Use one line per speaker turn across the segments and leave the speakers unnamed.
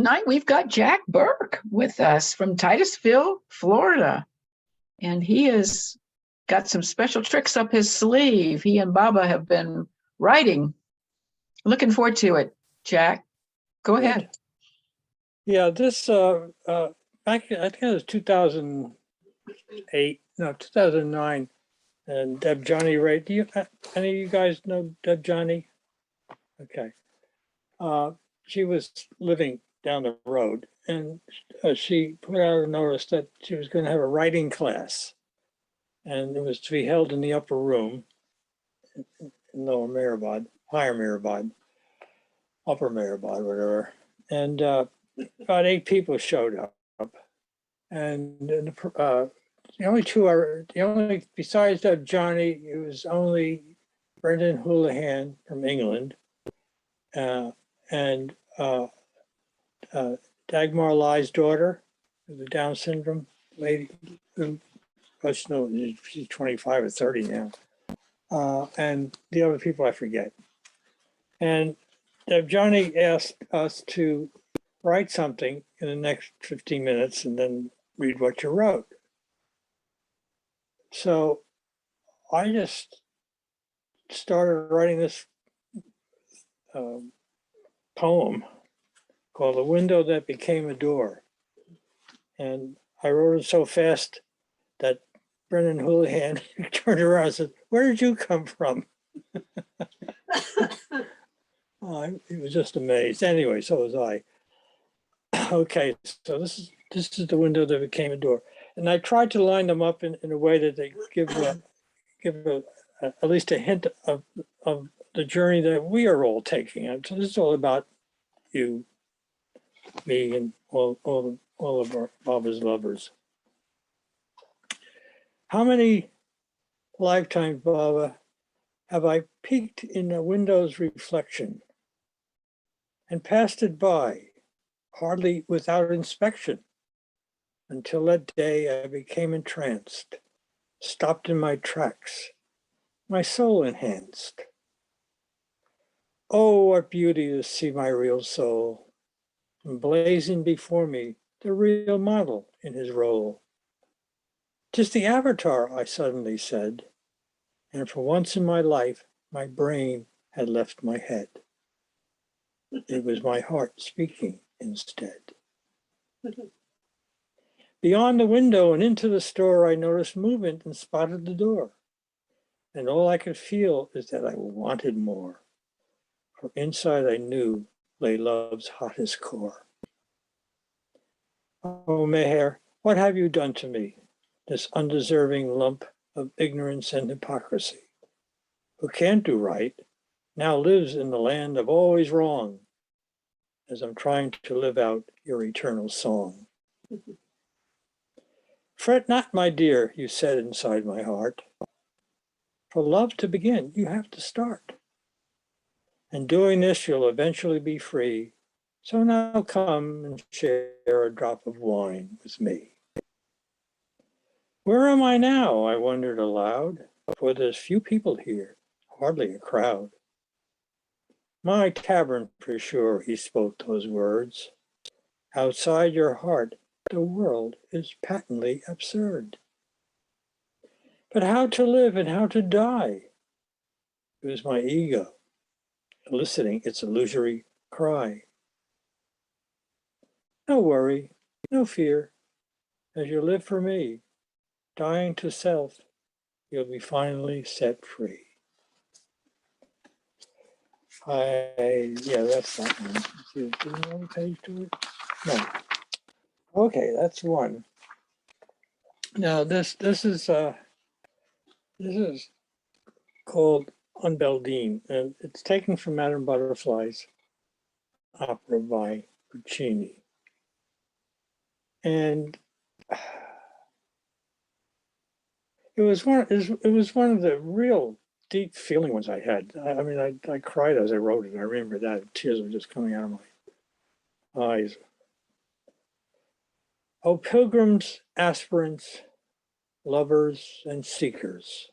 Tonight we've got Jack Burke with us from Titusville, Florida. And he has got some special tricks up his sleeve. He and Baba have been writing. Looking forward to it, Jack. Go ahead.
Yeah, this back I think it was 2008, no 2009, and Deb Johnny Ray. Do you any of you guys know Deb Johnny? Okay, she was living down the road, and she put out a notice that she was going to have a writing class, and it was to be held in the upper room in Lower Maribod, Higher Maribod, Upper Maribod, whatever, and about 8 people showed up, and the only besides that Johnny, it was only Brendan Houlihan from England, and Dagmar Lai's daughter, the Down syndrome lady, who she's 25 or 30 now, and the other people I forget. And Johnny asked us to write something in the next 15 minutes and then read what you wrote. So I just started writing this poem called The Window That Became a Door. And I wrote it so fast that Brendan Houlihan turned around and said, "Where did you come from?" He was just amazed. Anyway, so was I. Okay, so this is the window that became a door, and I tried to line them up in a way that they give at least a hint of the journey that we are all taking. And so this is all about you, me, and all of our Baba's lovers. How many lifetimes, Baba, have I peeked in a window's reflection and passed it by, hardly without inspection, until that day I became entranced, stopped in my tracks, my soul enhanced. Oh, what beauty to see my real soul, emblazoned before me, the real model in his role. 'Tis the avatar, I suddenly said, and for once in my life, my brain had left my head. It was my heart speaking instead. Beyond the window and into the store, I noticed movement and spotted the door. And all I could feel is that I wanted more. For inside I knew lay love's hottest core. Oh, Meher, what have you done to me, this undeserving lump of ignorance and hypocrisy, who can't do right, now lives in the land of always wrong, as I'm trying to live out your eternal song. Fret not, my dear, you said inside my heart. For love to begin, you have to start. And doing this, you'll eventually be free. So now come and share a drop of wine with me. Where am I now? I wondered aloud, for there's few people here, hardly a crowd. My tavern, for sure, he spoke those words. Outside your heart, the world is patently absurd. But how to live and how to die? It was my ego, eliciting its illusory cry. No worry, no fear. As you live for me, dying to self, you'll be finally set free. Yeah, that's that one. Do you know the page to it? No. Okay, that's one. Now this is called Unbeldine, and it's taken from Madame Butterfly's opera by Puccini. And it was one of the real deep feeling ones I had. I mean, I cried as I wrote it. I remember that. Tears were just coming out of my eyes. Oh, pilgrims, aspirants, lovers, and seekers.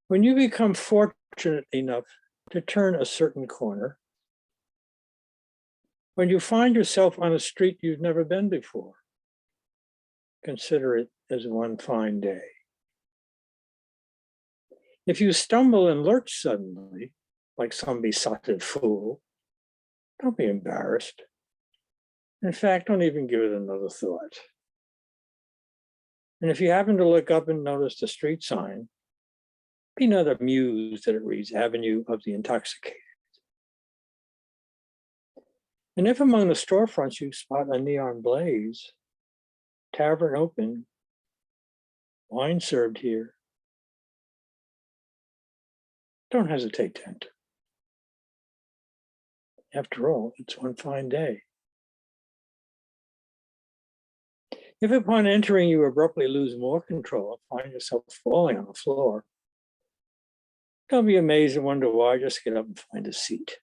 When you become fortunate enough to turn a certain corner, When you find yourself on a street you've never been before, consider it as one fine day. If you stumble and lurch suddenly, like some besotted fool, don't be embarrassed. In fact, don't even give it another thought. And if you happen to look up and notice the street sign, be not amused that it reads Avenue of the Intoxicated. And if among the storefronts you spot a neon blaze, tavern open, wine served here, don't hesitate to enter. After all, it's one fine day. If upon entering you abruptly lose more control and find yourself falling on the floor, don't be amazed and wonder why. Just get up and find a seat.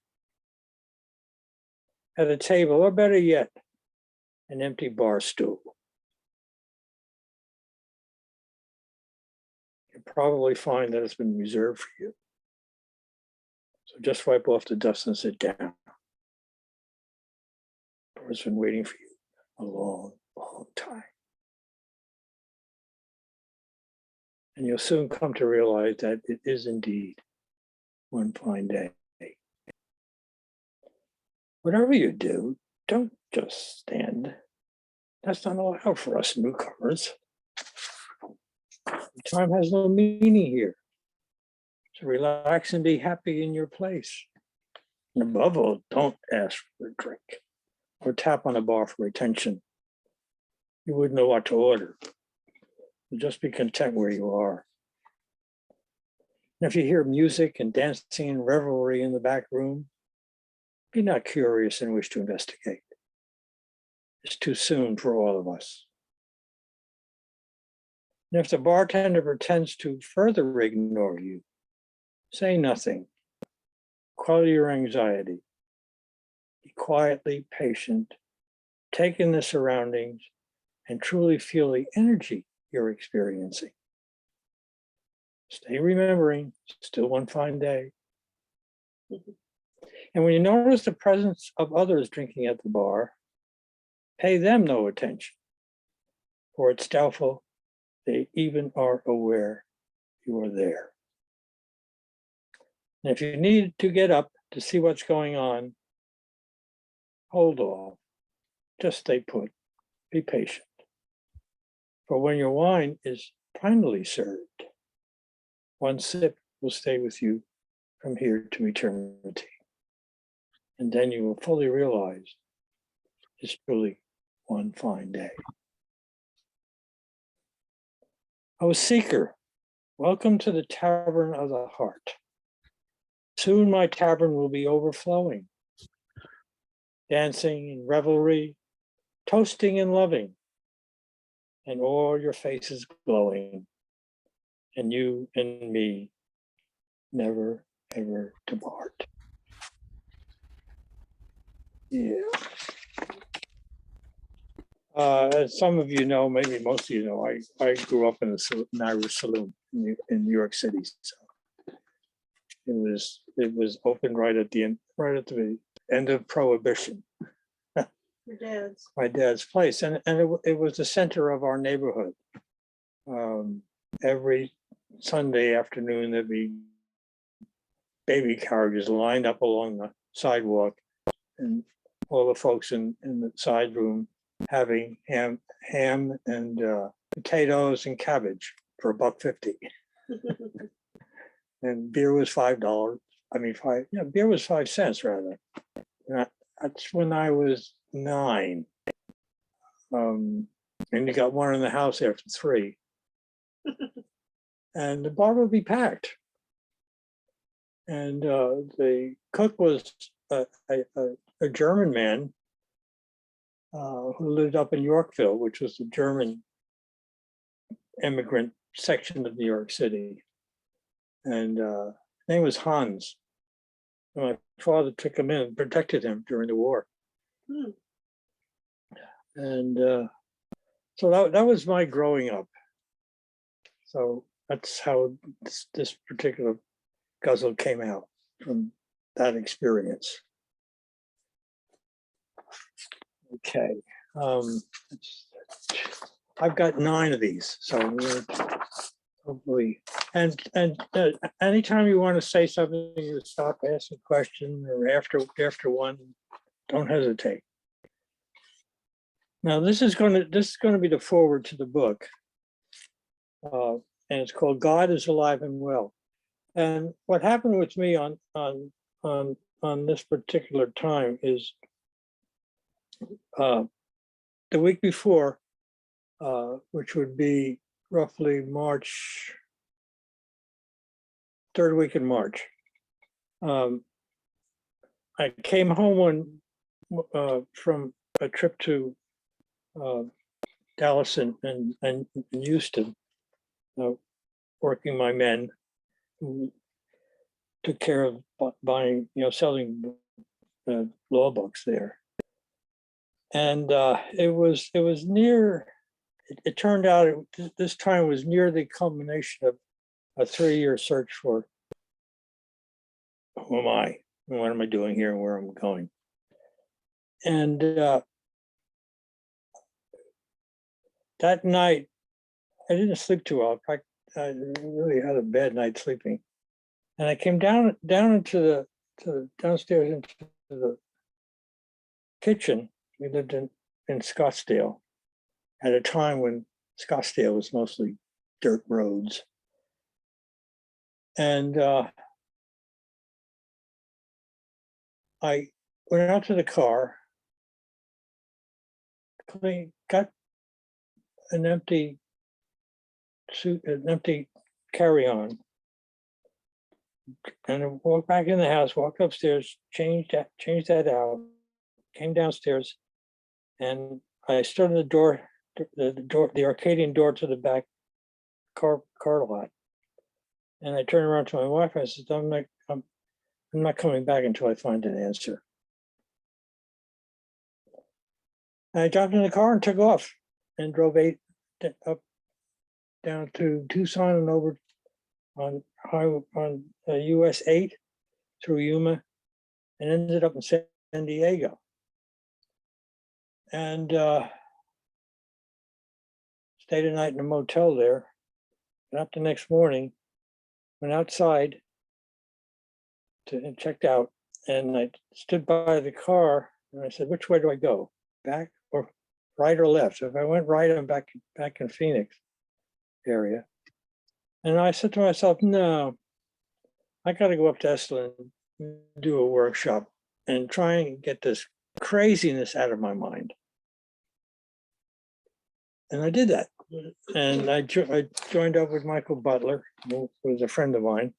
At a table, or better yet, an empty bar stool. You'll probably find that it's been reserved for you. So just wipe off the dust and sit down. Or it's been waiting for you a long, long time. And you'll soon come to realize that it is indeed one fine day. Whatever you do, don't just stand. That's not allowed for us newcomers. Time has no meaning here. So relax and be happy in your place. And above all, don't ask for a drink or tap on a bar for attention. You wouldn't know what to order. Just be content where you are. And if you hear music and dancing and revelry in the back room, be not curious and wish to investigate. It's too soon for all of us. And if the bartender pretends to further ignore you, say nothing. Quell your anxiety. Be quietly patient, take in the surroundings, and truly feel the energy you're experiencing. Stay remembering, still one fine day. And when you notice the presence of others drinking at the bar, pay them no attention, for it's doubtful they even are aware you are there. And if you need to get up to see what's going on, hold off, just stay put, be patient. For when your wine is finally served, one sip will stay with you from here to eternity. And then you will fully realize it's truly one fine day. O seeker, welcome to the tavern of the heart. Soon my tavern will be overflowing, dancing and revelry, toasting and loving, and all your faces glowing, and you and me never ever depart. Yeah. As some of you know, maybe most of you know, I grew up in an Irish saloon in New York City. So it was open right at the end of Prohibition.
Your dad's.
My dad's place, and it was the center of our neighborhood. Every Sunday afternoon, there'd be baby carriages lined up along the sidewalk, and all the folks in the side room having ham and potatoes and cabbage for $1.50. And beer was $5. Beer was 5 cents rather. That's when I was 9. And you got one in the house after 3. And the bar would be packed. And the cook was a German man who lived up in Yorkville, which was the German immigrant section of New York City. And his name was Hans. And my father took him in and protected him during the war. And so that was my growing up. So that's how this particular guzzle came out, from that experience. Okay. I've got 9 of these, so hopefully, and anytime you want to say something, you stop, ask a question, or after one, don't hesitate. Now, this is going to be the foreword to the book, and it's called "God is Alive and Well." And what happened with me on this particular time is the week before, which would be roughly March, 3rd week in March. I came home from a trip to Dallas and Houston, working my men who took care of buying, selling law books there. And it was near, it turned out this time was near the culmination of a 3-year search for who am I, and what am I doing here, and where I'm going. And that night, I didn't sleep too well. I really had a bad night sleeping. And I came down into the downstairs into the kitchen. We lived in Scottsdale at a time when Scottsdale was mostly dirt roads. And I went out to the car, got an empty suit, an empty carry-on, and I walked back in the house, walked upstairs, changed that out, came downstairs, and I stood in the door, the Arcadian door to the back car lot. And I turned around to my wife. I said, I'm not coming back until I find an answer. And I jumped in the car and took off and drove up down to Tucson and over on US 8 through Yuma, and ended up in San Diego. And stayed a night in a motel there. Got up the next morning, went outside and checked out, and I stood by the car and I said, which way do I go? Back or right or left? So if I went right, I'm back in Phoenix area. And I said to myself, no, I got to go up to Esalen and do a workshop and try and get this craziness out of my mind. And I did that. And I joined up with Michael Butler, who was a friend of mine.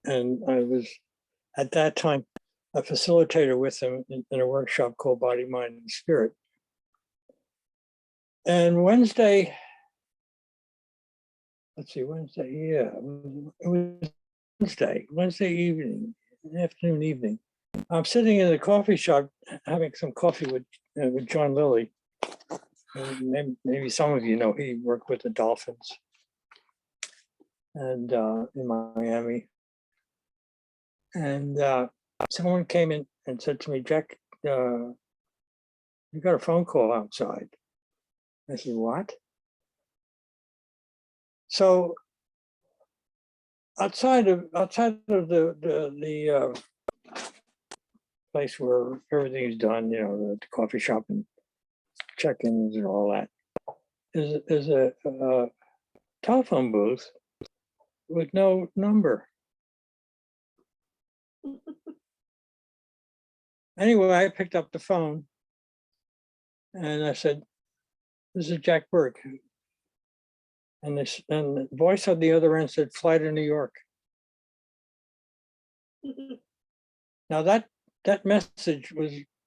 And I was, at that time, a facilitator with him in a workshop called Body, Mind, and Spirit. And Wednesday, yeah, it was Wednesday evening, afternoon, evening. I'm sitting in the coffee shop having some coffee with John Lilly. Maybe some of you know he worked with the Dolphins and in Miami. And someone came in and said to me, Jack, you got a phone call outside. I said, what? So outside of the place where everything is done, the coffee shop and check-ins and all that, is a telephone booth with no number. Anyway, I picked up the phone and I said, this is Jack Burke. And the voice on the other end said, fly to New York. Now that message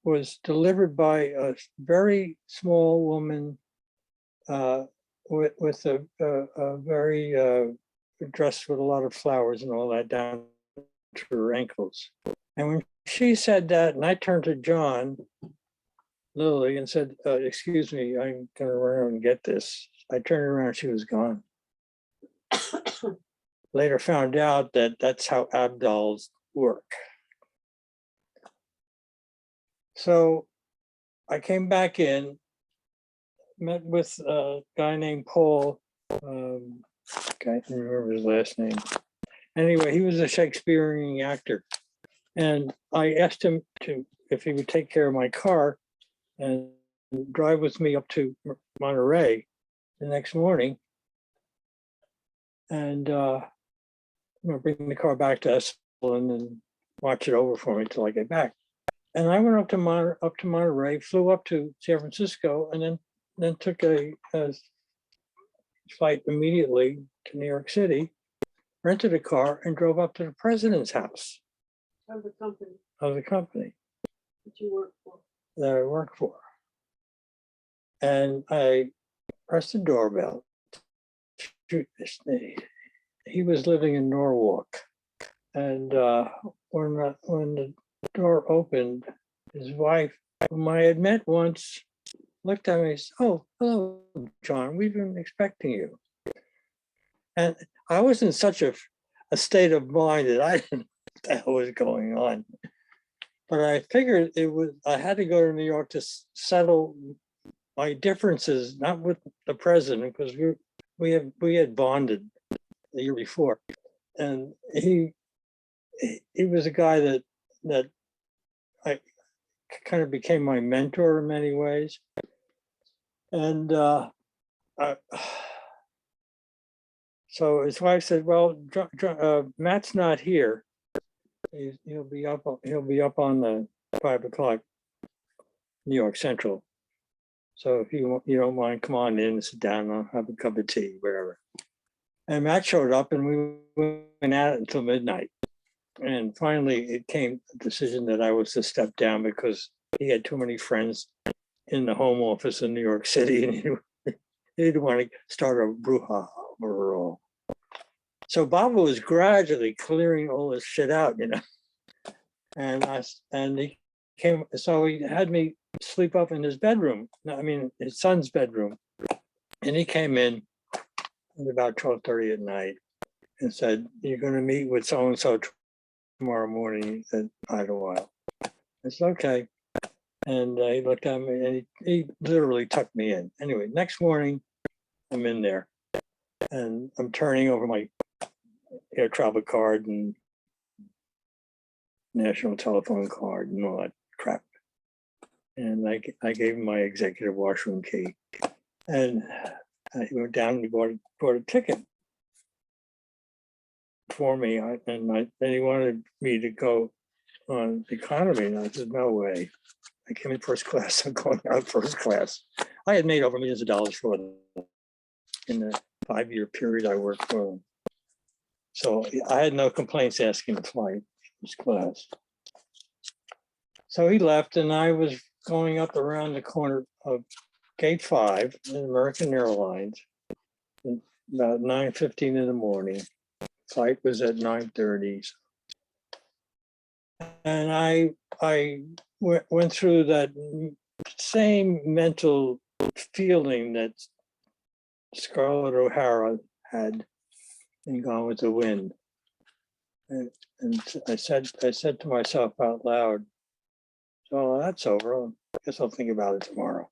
was delivered by a very small woman with a very dressed with a lot of flowers and all that down to her ankles. And when she said that, and I turned to John Lilly and said, excuse me, I'm gonna run around and get this. I turned around, she was gone. Later found out that that's how abdals work. So I came back in, met with a guy named Paul. Can't remember his last name. Anyway, he was a Shakespearean actor. And I asked him if he would take care of my car and drive with me up to Monterey the next morning. And bring the car back to us and then watch it over for me till I get back. And I went up to Monterey, flew up to San Francisco, and then took a flight immediately to New York City, rented a car, and drove up to the president's house
Of the company
of the company
that you work for.
that I work for. And I pressed the doorbell. He was living in Norwalk. And when the door opened, his wife, whom I had met once, looked at me and said, "Oh, hello, John, we've been expecting you." And I was in such a state of mind that I didn't know what the hell was going on. But I figured I had to go to New York to settle my differences, not with the president, because we had bonded the year before. And he was a guy that I kind of became my mentor in many ways. And so his wife said, "Well, Matt's not here. He'll be up on the 5 o'clock New York Central. So if you don't mind, come on in and sit down and have a cup of tea, whatever." And Matt showed up, and we went at it until midnight. And finally, it came a decision that I was to step down because he had too many friends in the home office in New York City, and he didn't want to start a brouhaha overall. So Baba was gradually clearing all this shit out, and he came. So he had me sleep up in his bedroom. I mean, his son's bedroom, and he came in at about 12:30 at night and said, "You're going to meet with so and so tomorrow morning at Idlewild." I said, "Okay." And he looked at me and he literally tucked me in. Anyway, next morning, I'm in there and I'm turning over my air travel card and national telephone card and all that crap. And I gave him my executive washroom key. And he went down and he bought a ticket for me. And he wanted me to go on economy. And I said, "No way. I came in first class. I'm going out first class." I had made over millions of dollars for them in the 5-year period I worked for them. So I had no complaints asking to fly first class. So he left, and I was going up around the corner of Gate 5 in American Airlines about 9:15 in the morning. Flight was at 9:30. And I went through that same mental feeling that Scarlett O'Hara had in Gone with the Wind. And I said to myself out loud, "So that's over. I guess I'll think about it tomorrow."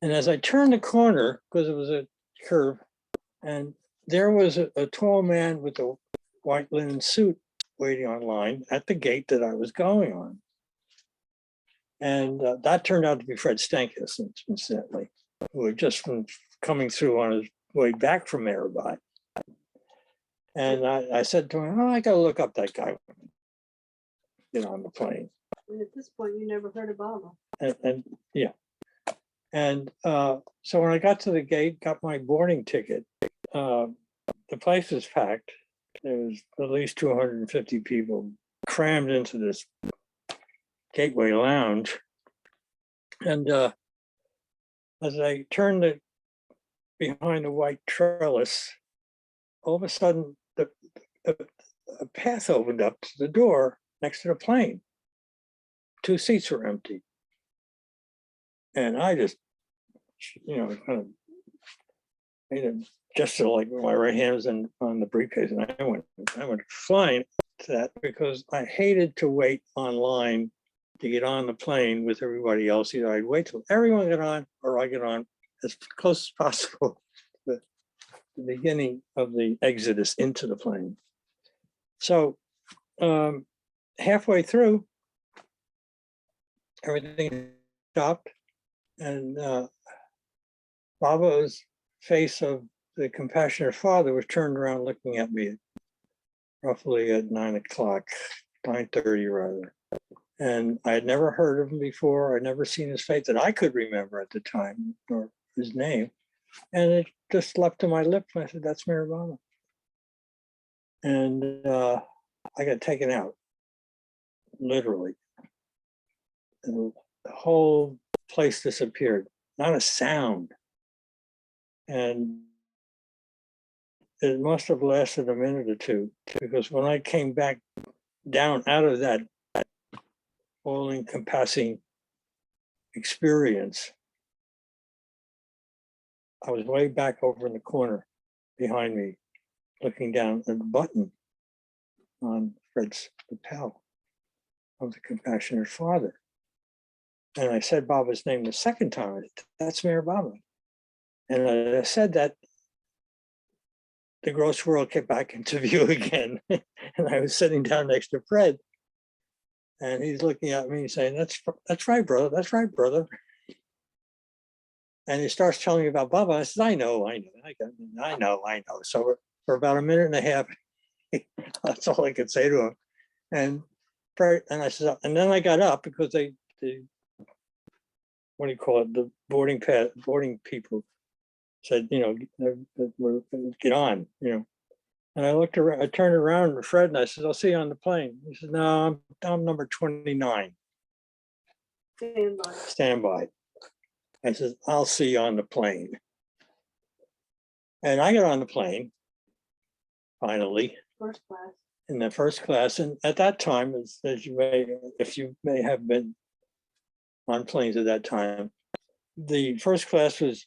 And as I turned the corner, because it was a curve, and there was a tall man with a white linen suit waiting online at the gate that I was going on. And that turned out to be Fred Stankus, incidentally, who had just been coming through on his way back from Merrill. And I said to him, "Oh, I got to look up that guy, on the plane."
And at this point, you never heard of Baba.
And yeah. And so when I got to the gate, got my boarding ticket, the place was packed. There was at least 250 people crammed into this Gateway Lounge. And as I turned behind the white trellis, all of a sudden a path opened up to the door next to the plane. 2 seats were empty. And I just, kind of made a gesture like my right hand was on the briefcase, and I went flying to that because I hated to wait online to get on the plane with everybody else. Either I'd wait till everyone got on or I get on as close as possible to the beginning of the exodus into the plane. So halfway through, everything stopped, and Baba's face of the compassionate father was turned around looking at me roughly at 9 o'clock, 9:30 rather. And I had never heard of him before. I'd never seen his face that I could remember at the time, or his name. And it just leapt to my lips. I said, "That's Merrill Baba." And I got taken out, literally. And the whole place disappeared, not a sound. And it must have lasted a minute or two, because when I came back down out of that all-encompassing experience, I was way back over in the corner behind me, looking down at the button on Fred's lapel of the compassionate father. And I said Baba's name the second time. "That's Mayor Baba." And I said that, the gross world came back into view again. And I was sitting down next to Fred. And he's looking at me saying, that's right, brother. That's right, brother. And he starts telling me about Baba. I said, I know. So for about a minute and a half, that's all I could say to him. And I said, and then I got up because they what do you call it? The boarding people said, get on, And I looked around, I turned around to Fred and I said, "I'll see you on the plane." He said, "No, I'm number 29. Stand by." I said, "I'll see you on the plane." And I got on the plane, finally.
First class.
In the first class. And at that time, as you may, if you may have been on planes at that time, the first class was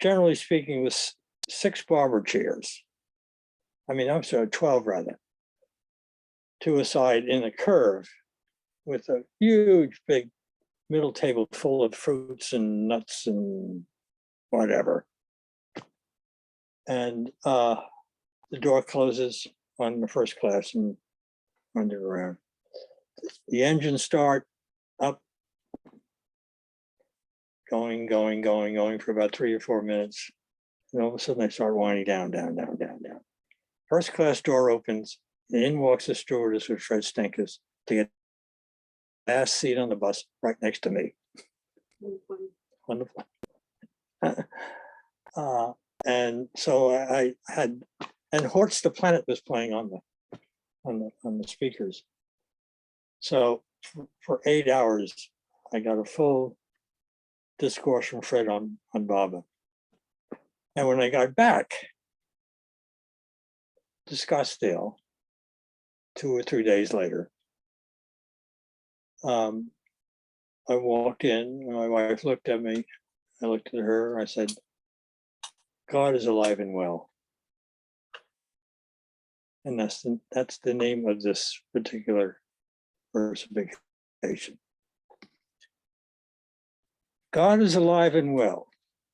generally speaking with 6 barber chairs. I'm sorry, 12 rather, 2 aside in a curve with a huge big middle table full of fruits and nuts and whatever. And the door closes on the first class and underground. The engines start up, going for about 3 or 4 minutes. And all of a sudden they start winding down. First class door opens, and in walks the stewardess with Fred Stenkus to get the last seat on the bus right next to me. Wonderful. And so I had, and Hortz the Planet was playing on the speakers. So for 8 hours, I got a full discourse from Fred on Baba. And when I got back to Scottsdale 2 or 3 days later, I walked in, and my wife looked at me. I looked at her, I said, "God is alive and well." And that's the name of this particular versification. God is alive and well.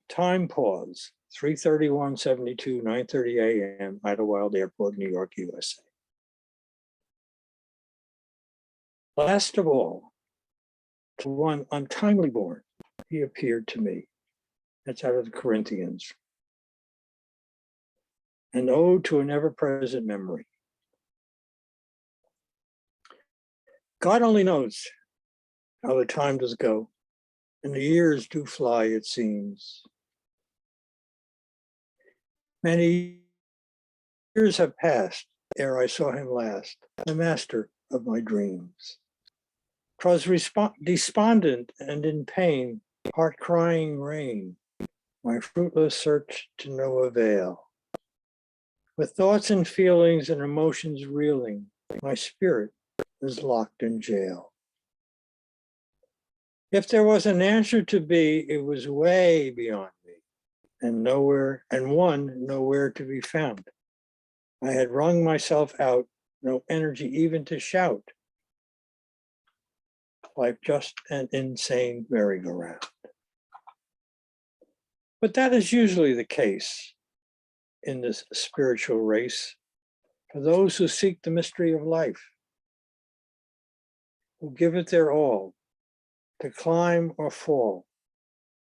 Time pause, 3/31/72, 9:30 a.m., Idlewild Airport, New York, USA. Last of all, to one untimely born, he appeared to me. That's out of the Corinthians. An ode to an ever-present memory. God only knows how the time does go, and the years do fly, it seems. Many years have passed ere I saw him last, the master of my dreams. 'Twas despondent and in pain, heart crying rain, my fruitless search to no avail. With thoughts and feelings and emotions reeling, my spirit is locked in jail. If there was an answer to be, it was way beyond me, and nowhere to be found. I had wrung myself out, no energy even to shout. like just an insane merry-go-round. But that is usually the case in this spiritual race for those who seek the mystery of life, who give it their all to climb or fall,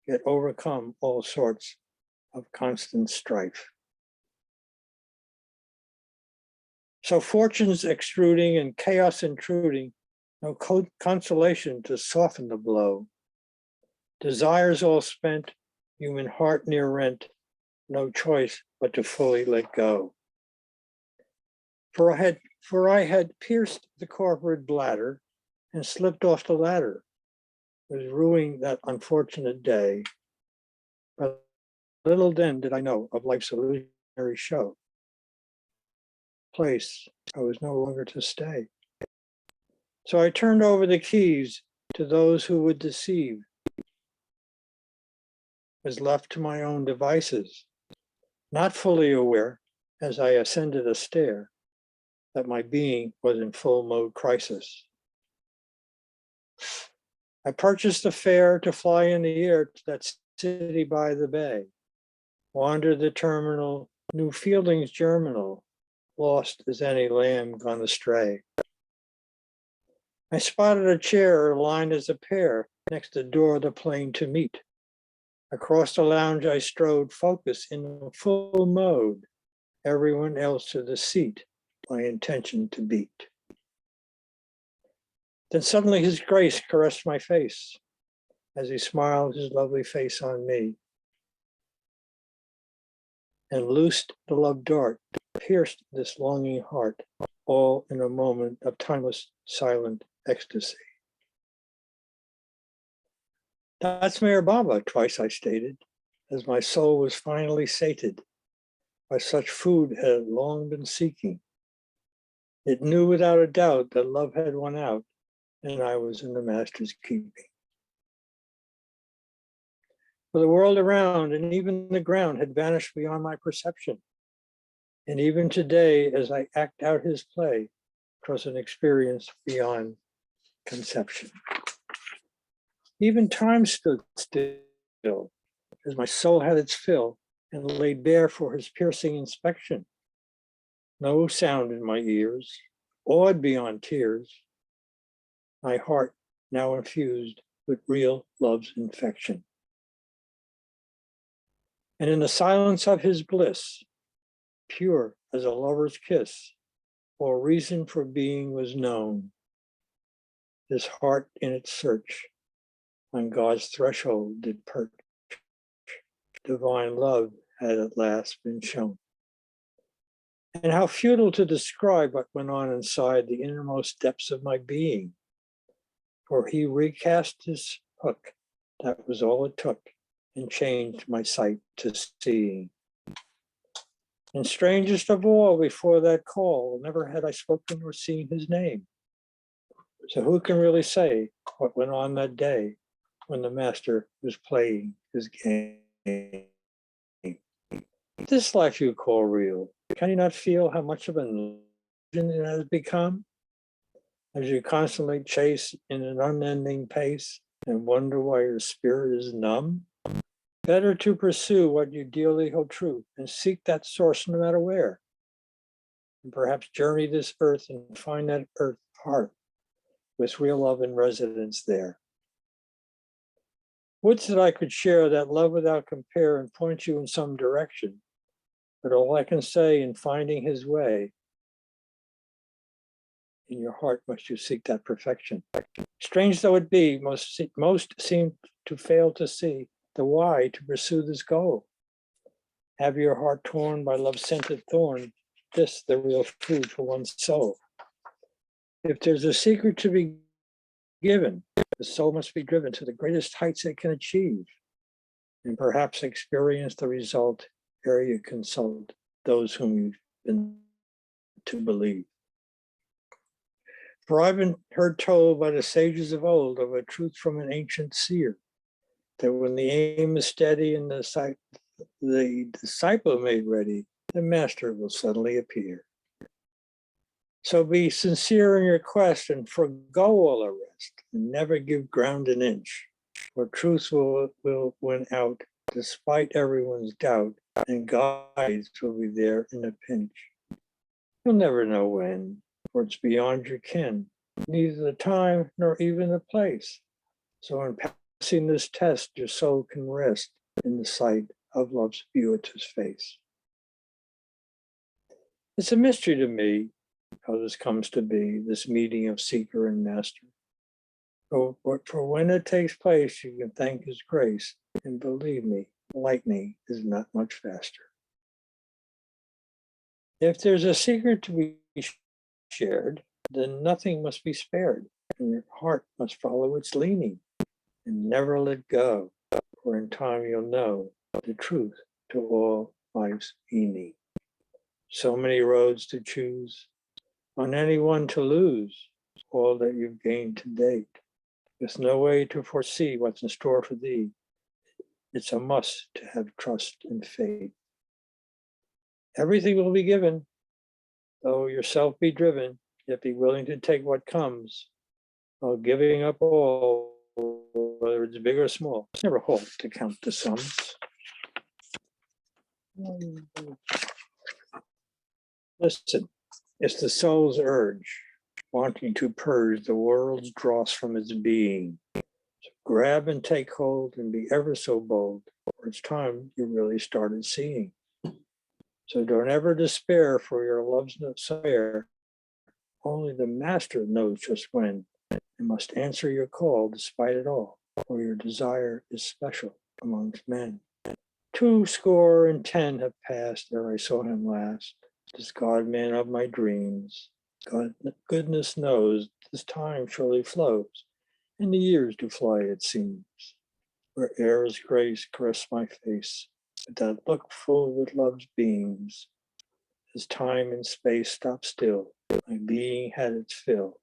yet overcome all sorts of constant strife. So fortune's extruding and chaos intruding, no consolation to soften the blow. Desires all spent, human heart near rent, no choice but to fully let go. For I had pierced the corporate bladder and slipped off the ladder, was ruining that unfortunate day. But little then did I know of life's illusionary show. Place I was no longer to stay. So I turned over the keys to those who would deceive. Was left to my own devices, not fully aware as I ascended a stair that my being was in full mode crisis. I purchased a fare to fly in the air to that city by the bay, wandered the terminal, new feelings germinal, lost as any lamb gone astray. I spotted a chair aligned as a pair next the door of the plane to meet. Across the lounge I strode, focused in full mode, everyone else to the seat, my intention to beat. Then suddenly his grace caressed my face as he smiled his lovely face on me and loosed the love dart, pierced this longing heart, all in a moment of timeless, silent ecstasy. That's Mayor Baba, twice I stated, as my soul was finally sated by such food it had long been seeking. It knew without a doubt that love had won out and I was in the master's keeping. For the world around and even the ground had vanished beyond my perception. And even today, as I act out his play, 'twas an experience beyond conception. Even time stood still as my soul had its fill and laid bare for his piercing inspection. No sound in my ears, awed beyond tears, my heart now infused with real love's infection. And in the silence of his bliss, pure as a lover's kiss, all reason for being was known. His heart in its search on God's threshold did perch. Divine love had at last been shown. And how futile to describe what went on inside the innermost depths of my being. For he recast his hook, that was all it took, and changed my sight to seeing. And strangest of all, before that call, never had I spoken or seen his name. So who can really say what went on that day when the master was playing his game? This life you call real, can you not feel how much of an illusion it has become? As you constantly chase in an unending pace and wonder why your spirit is numb? Better to pursue what you dearly hold true and seek that source no matter where. And perhaps journey this earth and find that earth heart with real love in residence there. Would that I could share that love without compare and point you in some direction. But all I can say in finding his way, in your heart must you seek that perfection. Strange though it be, most seem to fail to see the why to pursue this goal. Have your heart torn by love-scented thorn, this the real food for one's soul. If there's a secret to be given, the soul must be driven to the greatest heights it can achieve, and perhaps experience the result ere you consult those whom you've been to believe. For I've been heard told by the sages of old of a truth from an ancient seer, that when the aim is steady and the disciple made ready, the master will suddenly appear. So be sincere in your quest and forgo all the rest, and never give ground an inch, for truth will win out despite everyone's doubt, and guides will be there in a pinch. You'll never know when, for it's beyond your ken, neither the time nor even the place. So in passing this test, your soul can rest in the sight of love's beauteous face. It's a mystery to me how this comes to be, this meeting of seeker and master. For when it takes place, you can thank his grace, and believe me, lightning is not much faster. If there's a secret to be shared, then nothing must be spared, and your heart must follow its leaning, and never let go, for in time you'll know the truth to all life's meaning. So many roads to choose, on any one to lose all that you've gained to date. With no way to foresee what's in store for thee, it's a must to have trust and faith. Everything will be given, though yourself be driven, yet be willing to take what comes, while giving up all, whether it's big or small. Never halt to count the sums. Listen, it's the soul's urge, wanting to purge the world's dross from its being. So grab and take hold and be ever so bold, for it's time you really started seeing. So don't ever despair, for your love's not spare. Only the master knows just when, and must answer your call despite it all, for your desire is special amongst men. 210 have passed ere I saw him last, this God-man of my dreams. Goodness knows this time surely flows, and the years do fly, it seems. Where'er his grace caressed my face, with that look full with love's beams, as time and space stopped still, my being had its fill,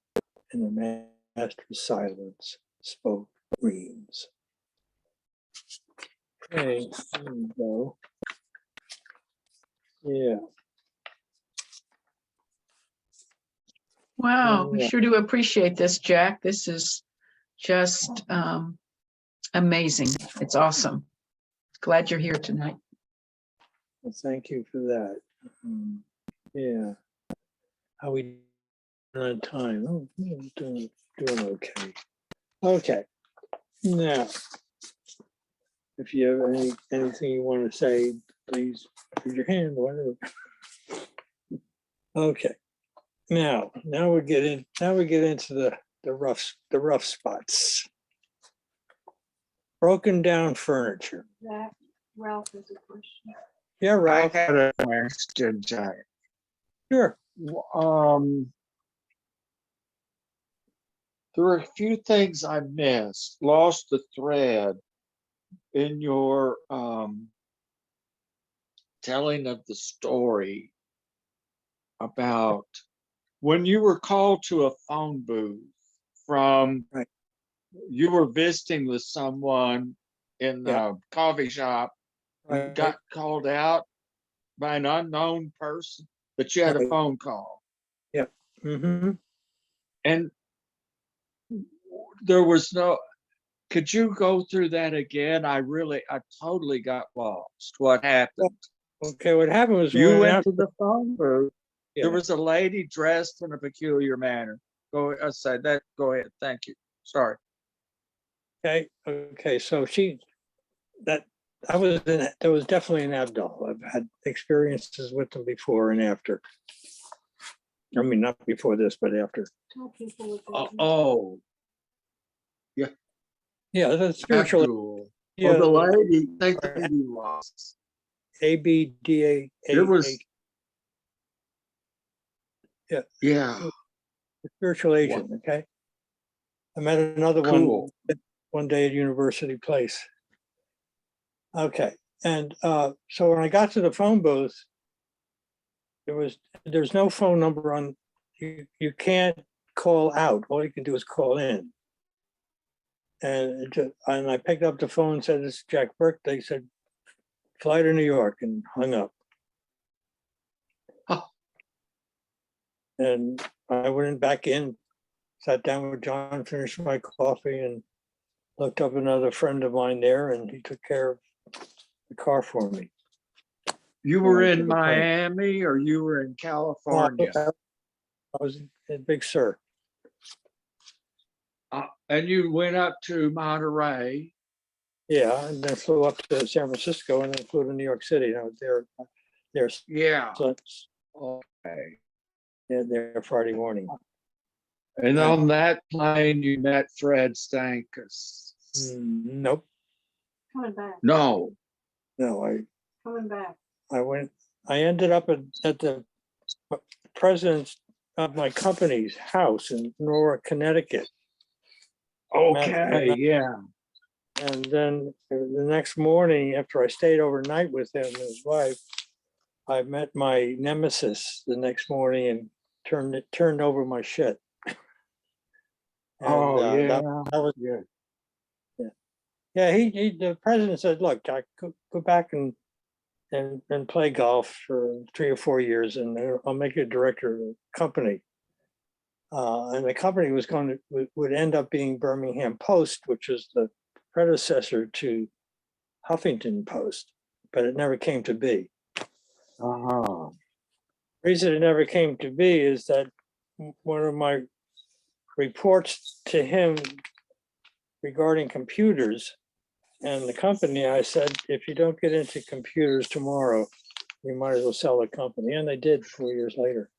and the master's silence spoke dreams. Okay, there we go. Yeah.
Wow, we
Yeah.
sure do appreciate this, Jack. This is just amazing. It's awesome. Glad you're here tonight.
Well, thank you for that. Yeah. How we doing on time? Oh, yeah, doing okay. Okay. Now, if you have anything you want to say, please raise your hand, whatever. Okay. Now we get into the rough spots. Broken down furniture.
That Ralph has a question.
Yeah,
I
Ralph.
had a question, Jack.
Sure.
There were a few things I missed, lost the thread in your telling of the story about when you were called to a phone booth from,
Right.
You were visiting with someone in the
Yeah.
coffee shop. You
Right.
got called out by an unknown person, but you had a
Right.
phone call.
Mm-hmm.
And there was no, could you go through that again? I totally got lost. What happened?
Okay, what happened was
You
when
went
out-
to the phone booth.
Yeah.
There was a lady dressed in a peculiar manner. Go ahead. Thank you. Sorry.
Okay, so there was definitely an Abdul. I've had experiences with them before and after. I mean, not before this, but after.
Tell people what
Oh,
that is.
oh,
Yeah, the spiritual.
Abdul.
Yeah,
Oh, the lady, think the lady was.
ABDA.
There was,
Yeah.
yeah,
The spiritual agent. Okay. I met another
cool.
one day at University Place. Okay, and so when I got to the phone booth, there's no phone number on. You can't call out. All you can do is call in. And I picked up the phone and said, "This is Jack Burke." They said, "Fly to New York," and hung up.
Oh.
And I went back in, sat down with John, finished my coffee, and looked up another friend of mine there, and he took care of the car for me.
You were
Yeah,
in
good point.
Miami or you were in California?
I was in Big Sur.
And you went up to Monterey.
Yeah, and then flew up to San Francisco and then flew to New York City. And I was there
Yeah.
so
Okay.
there Friday morning.
And on that plane, you met Fred Stankus.
Nope.
Coming back,
No.
No,
coming back.
I ended up at the president's of my company's house in Norwalk, Connecticut.
Okay. Yeah.
And then the next morning, after I stayed overnight with him and his wife, I met my nemesis the next morning and turned over my shit.
Oh, yeah.
That was
Yeah.
yeah. The president said, "Look, Jack, go back and play golf for 3 or 4 years, and I'll make you director of the company." And the company would end up being Birmingham Post, which is the predecessor to Huffington Post, but it never came to be.
Uh-huh.
The reason it never came to be is that one of my reports to him regarding computers and the company, I said, if you don't get into computers tomorrow, you might as well sell the company. And they did 4 years later.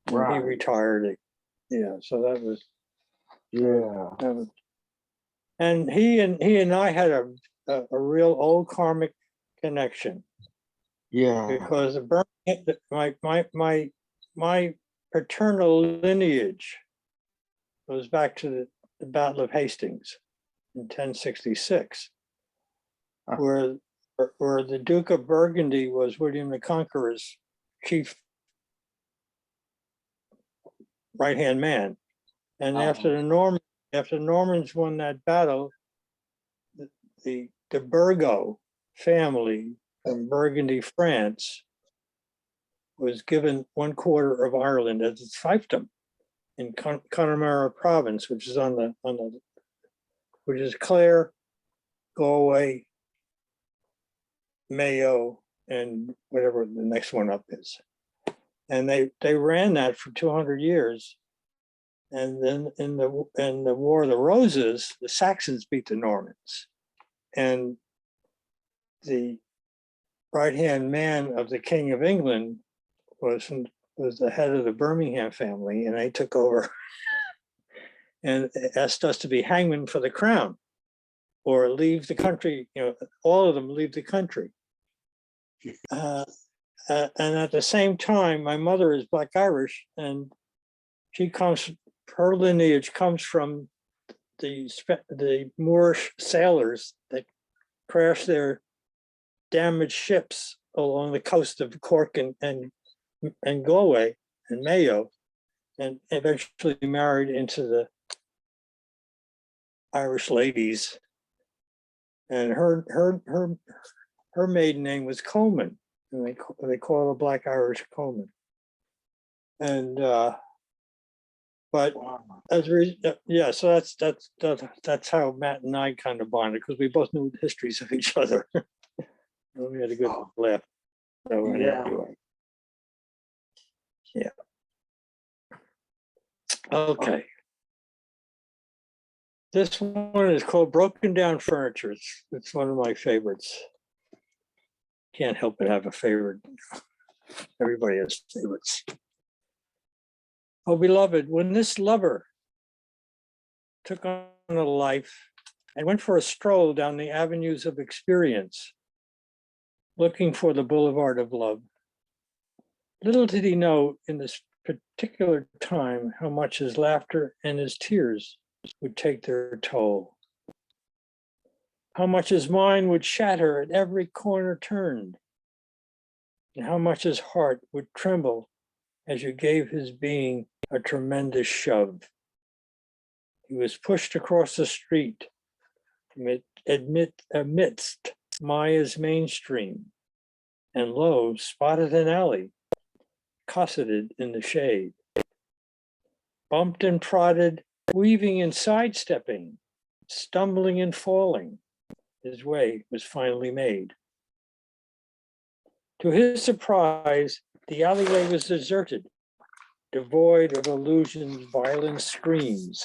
And
Right.
he retired. Yeah, so that was. And he and I had a real old karmic connection.
Yeah.
Because my paternal lineage goes back to the Battle of Hastings in 1066, where the Duke of Burgundy was William the Conqueror's chief right-hand man. And after the Normans won that battle, the Burgo family from Burgundy, France, was given 1/4 of Ireland as its fiefdom in Connemara province, which is which is Clare, Galway, Mayo, and whatever the next one up is. And they ran that for 200 years. And then in the War of the Roses, the Saxons beat the Normans. And the right-hand man of the King of England was the head of the Birmingham family, and they took over and asked us to be hangmen for the crown or leave the country, all of them leave the country. And at the same time, my mother is Black Irish, and her lineage comes from the Moorish sailors that crashed their damaged ships along the coast of Cork and Galway and Mayo, and eventually married into the Irish ladies. And her maiden name was Coleman, and they call her Black Irish Coleman. And but so that's how Matt and I kind of bonded, because we both knew the histories of each other. We had a good laugh. So anyway. Yeah. Okay. This one is called Broken Down Furniture. It's one of my favorites. Can't help but have a favorite. Everybody has favorites. Oh, beloved, when this lover took on a life and went for a stroll down the avenues of experience, looking for the boulevard of love, little did he know in this particular time how much his laughter and his tears would take their toll. How much his mind would shatter at every corner turned, and how much his heart would tremble as you gave his being a tremendous shove. He was pushed across the street amidst Maya's mainstream, and lo, spotted an alley cosseted in the shade. Bumped and prodded, weaving and sidestepping, stumbling and falling, his way was finally made. To his surprise, the alleyway was deserted, devoid of illusion's violent screams.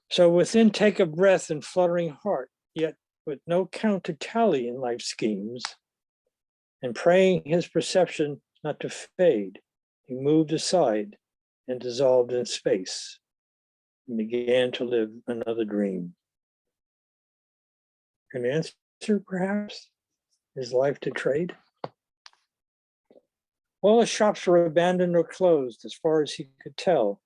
So with intake of breath and fluttering heart, yet with no count to tally in life's schemes, and praying his perception not to fade, he moved aside and dissolved in space and began to live another dream. An answer, perhaps? His life to trade? All the shops were abandoned or closed as far as he could tell.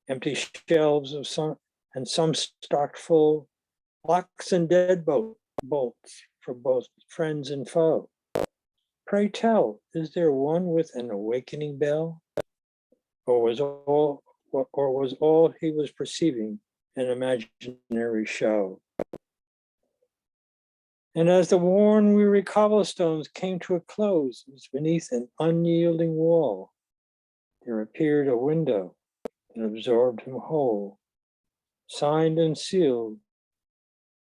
Empty shelves of some stocked full, locks and bolts for both friends and foe. Pray tell, is there one with an awakening bell? Or was all he was perceiving an imaginary show? And as the worn, weary cobblestones came to a close, it was beneath an unyielding wall. There appeared a window that absorbed him whole. Signed and sealed,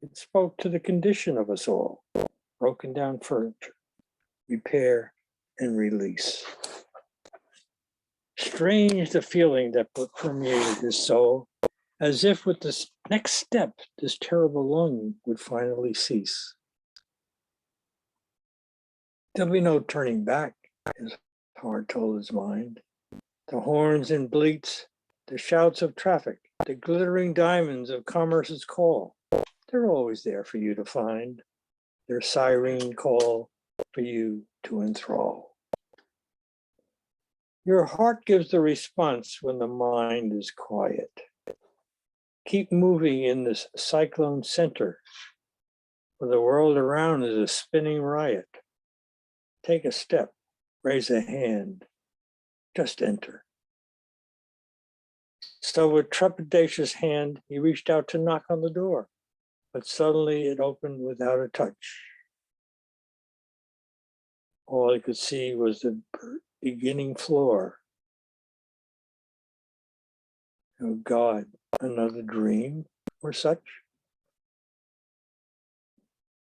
it spoke to the condition of us all. Broken down furniture, repair and release. Strange the feeling that permeated his soul, as if with this next step, this terrible longing would finally cease. There'll be no turning back, his heart told his mind. The horns and bleats, the shouts of traffic, the glittering diamonds of commerce's call, they're always there for you to find. Their siren call for you to enthrall. Your heart gives the response when the mind is quiet. Keep moving in this cyclone center, where the world around is a spinning riot. Take a step, raise a hand, just enter. So with trepidatious hand, he reached out to knock on the door, but suddenly it opened without a touch. All he could see was the beginning floor. Oh God, another dream or such?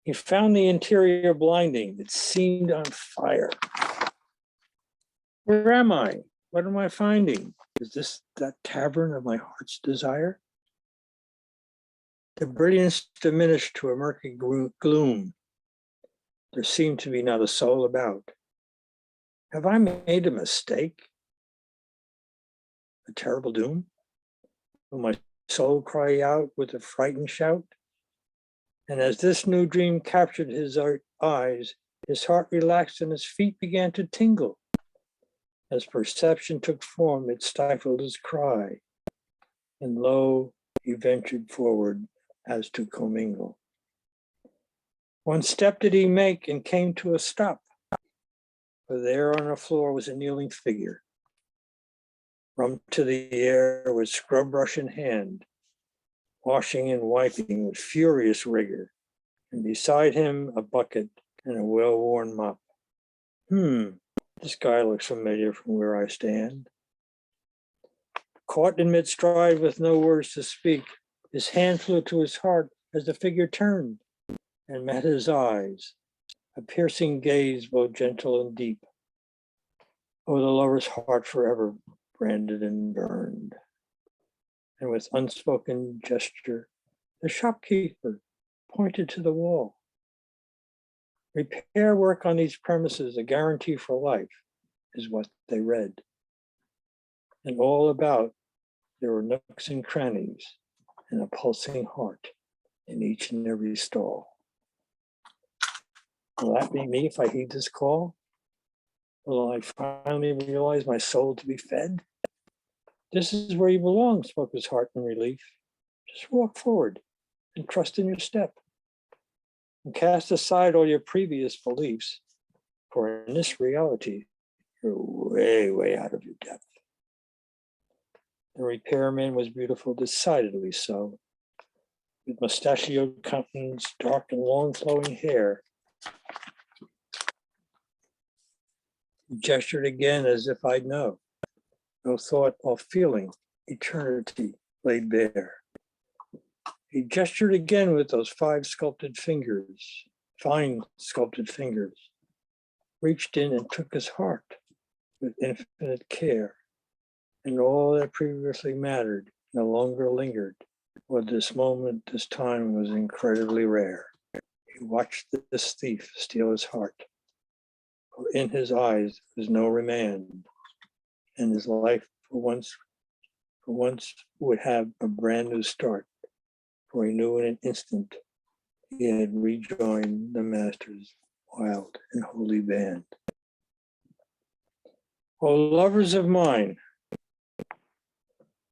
He found the interior blinding. It seemed on fire. Where am I? What am I finding? Is this that tavern of my heart's desire? The brilliance diminished to a murky gloom. There seemed to be not a soul about. Have I made a mistake? A terrible doom? Will my soul cry out with a frightened shout? And as this new dream captured his eyes, his heart relaxed and his feet began to tingle. As perception took form, it stifled his cry. And lo, he ventured forward as to commingle. One step did he make and came to a stop. For there on the floor was a kneeling figure. From to the air with scrub brush in hand, washing and wiping with furious rigor, and beside him a bucket and a well-worn mop. This guy looks familiar from where I stand. Caught in mid-stride with no words to speak, his hand flew to his heart as the figure turned and met his eyes, a piercing gaze both gentle and deep. Oh, the lover's heart forever branded and burned. And with unspoken gesture, the shopkeeper pointed to the wall. Repair work on these premises, a guarantee for life, is what they read. And all about, there were nooks and crannies and a pulsing heart in each and every stall. Will that be me if I heed this call? Will I finally realize my soul to be fed? This is where you belong, spoke his heart in relief. Just walk forward and trust in your step. And cast aside all your previous beliefs, for in this reality, you're way, way out of your depth. The repairman was beautiful, decidedly so, with mustachioed countenance, dark and long flowing hair. He gestured again as if I'd know. No thought or feeling, eternity laid bare. He gestured again with those fine sculpted fingers, reached in and took his heart with infinite care, and all that previously mattered no longer lingered, for this moment, this time was incredibly rare. He watched this thief steal his heart, for in his eyes was no remand, and his life for once would have a brand new start, for he knew in an instant he had rejoined the master's wild and holy band. O lovers of mine,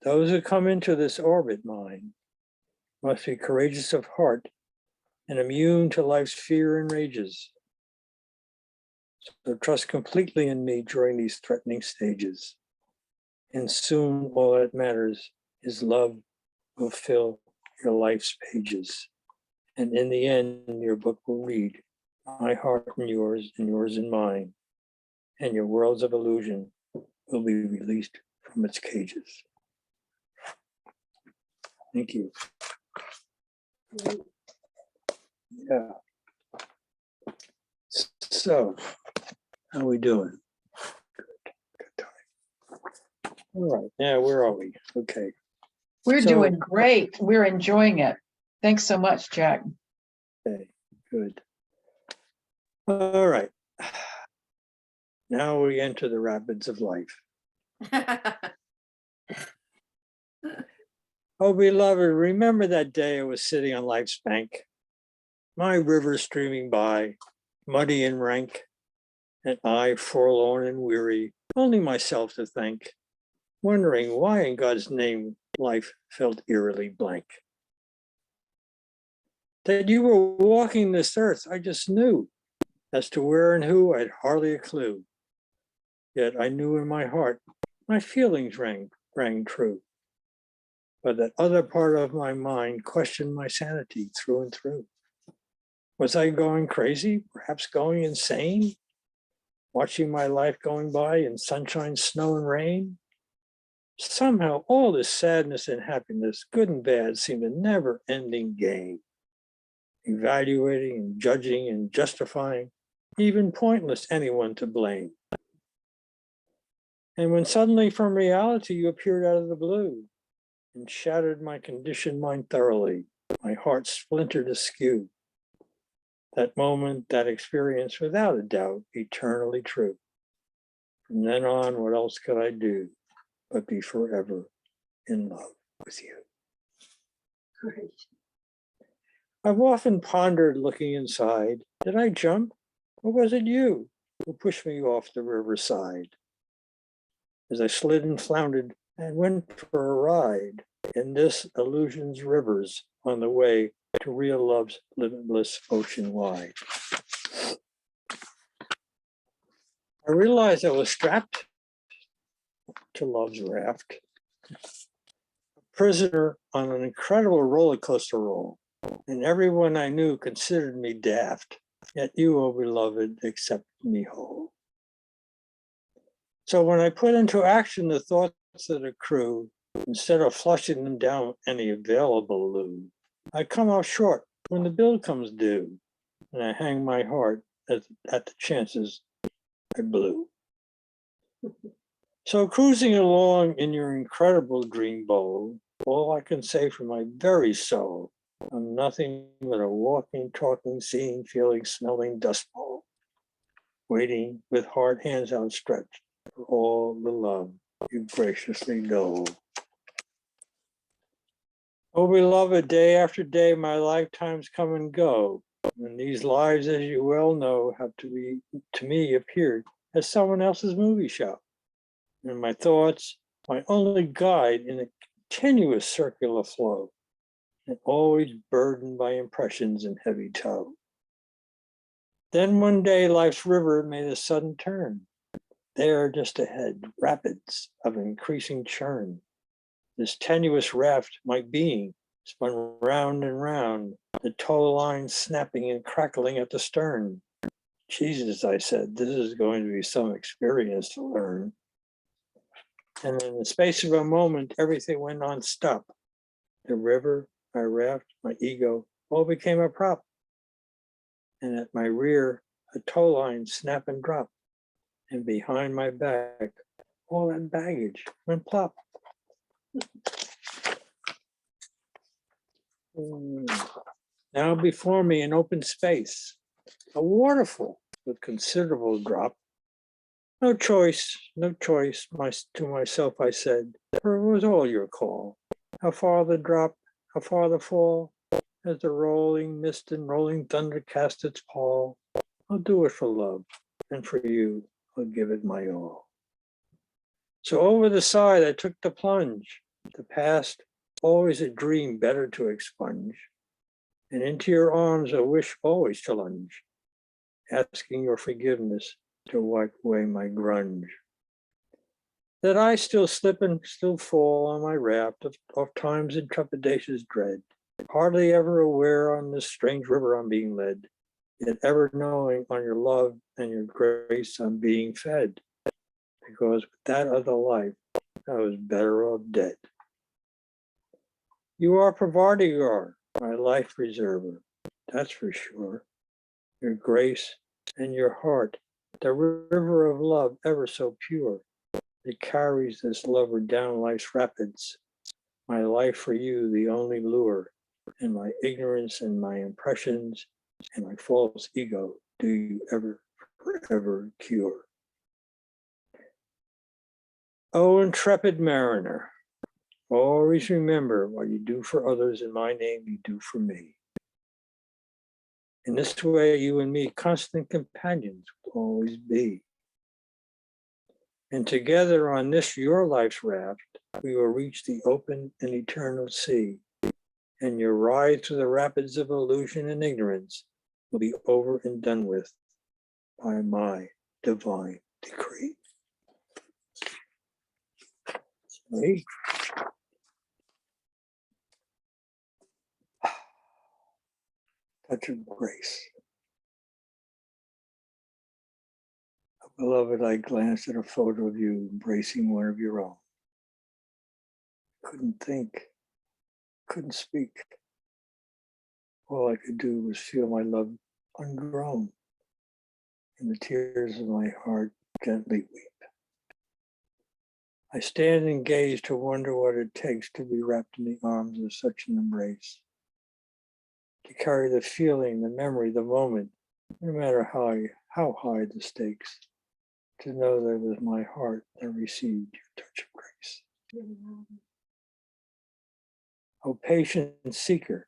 those who come into this orbit mine must be courageous of heart and immune to life's fear and rages. So trust completely in me during these threatening stages. And soon all that matters is love will fill your life's pages. And in the end, your book will read, my heart and yours and mine. And your worlds of illusion will be released from its cages. Thank you. Yeah. So, how are we doing? Good time. All right, now where are we? Okay.
We're
So-
doing great. We're enjoying it. Thanks so much, Jack.
Okay, good. All right. Now we enter the rapids of life. Oh, beloved, remember that day I was sitting on life's bank, my river streaming by, muddy and rank, and I forlorn and weary, only myself to thank, wondering why in God's name life felt eerily blank. That you were walking this earth, I just knew. As to where and who, I'd hardly a clue. Yet I knew in my heart, my feelings rang true. But that other part of my mind questioned my sanity through and through. Was I going crazy, perhaps going insane? Watching my life going by in sunshine, snow, and rain? Somehow all this sadness and happiness, good and bad, seemed a never-ending game. Evaluating and judging and justifying, even pointless anyone to blame. And when suddenly from reality you appeared out of the blue and shattered my conditioned mind thoroughly, my heart splintered askew. That moment, that experience, without a doubt, eternally true. From then on, what else could I do but be forever in love with you?
Great.
I've often pondered looking inside. Did I jump, or was it you who pushed me off the riverside? As I slid and floundered and went for a ride in this illusion's rivers on the way to real love's limitless ocean wide. I realized I was strapped to love's raft, a prisoner on an incredible roller coaster roll, and everyone I knew considered me daft, yet you, oh beloved, accepted me whole. So when I put into action the thoughts that accrue, instead of flushing them down any available loo, I come out short when the bill comes due, and I hang my heart at the chances I blew. So cruising along in your incredible dream bowl, all I can say from my very soul, I'm nothing but a walking, talking, seeing, feeling, smelling dust bowl, waiting with hard hands outstretched for all the love you graciously dole. Oh, beloved, day after day, my lifetimes come and go. And these lives, as you well know, have to me appeared as someone else's movie show. And my thoughts, my only guide in a continuous circular flow, and always burdened by impressions in heavy tow. Then one day life's river made a sudden turn. There just ahead, rapids of increasing churn. This tenuous raft, my being, spun round and round, the tow line snapping and crackling at the stern. Jesus, I said, this is going to be some experience to learn. And in the space of a moment, everything went on stop. The river, my raft, my ego, all became a prop. And at my rear, a tow line snap and drop. And behind my back, all that baggage went plop. Now before me, an open space, a waterfall with considerable drop. No choice, no choice, to myself I said, for it was all your call. How far the drop, how far the fall, as the rolling mist and rolling thunder cast its pall. I'll do it for love, and for you, I'll give it my all. So over the side, I took the plunge. The past, always a dream better to expunge. And into your arms, a wish always to lunge, asking your forgiveness to wipe away my grunge. That I still slip and still fall on my raft of time's and trepidatious dread, hardly ever aware on this strange river I'm being led, yet ever knowing on your love and your grace I'm being fed, because with that other life, I was better off dead. You are Provardigar, my life preserver, that's for sure. Your grace and your heart, the river of love ever so pure, it carries this lover down life's rapids. My life for you, the only lure, and my ignorance and my impressions and my false ego, do you ever, forever cure. Oh, intrepid mariner, always remember what you do for others in my name, you do for me. In this way, you and me, constant companions, will always be. And together on this your life's raft, we will reach the open and eternal sea. And your ride through the rapids of illusion and ignorance will be over and done with by my divine decree. See? Touch of grace. Beloved, I glanced at a photo of you embracing one of your own. Couldn't think, couldn't speak. All I could do was feel my love ungrown, and the tears of my heart gently weep. I stand and gaze to wonder what it takes to be wrapped in the arms of such an embrace. To carry the feeling, the memory, the moment, no matter how high the stakes. To know that it was my heart that received your touch of grace. O patient seeker,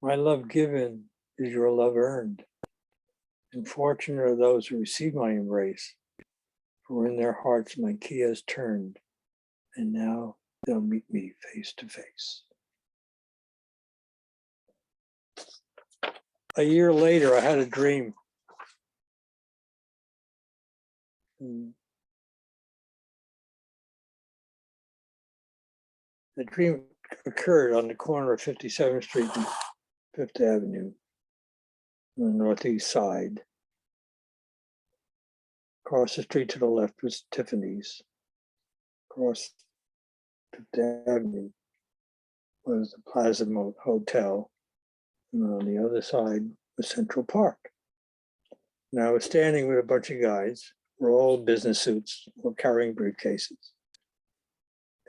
my love given is your love earned. And fortunate are those who receive my embrace, for in their hearts my key has turned, and now they'll meet me face to face. A year later, I had a dream. The dream occurred on the corner of 57th Street and 5th Avenue on the northeast side. Across the street to the left was Tiffany's. Across 5th Avenue was the Plaza Hotel. And on the other side was Central Park. And I was standing with a bunch of guys. We're all business suits, all carrying briefcases.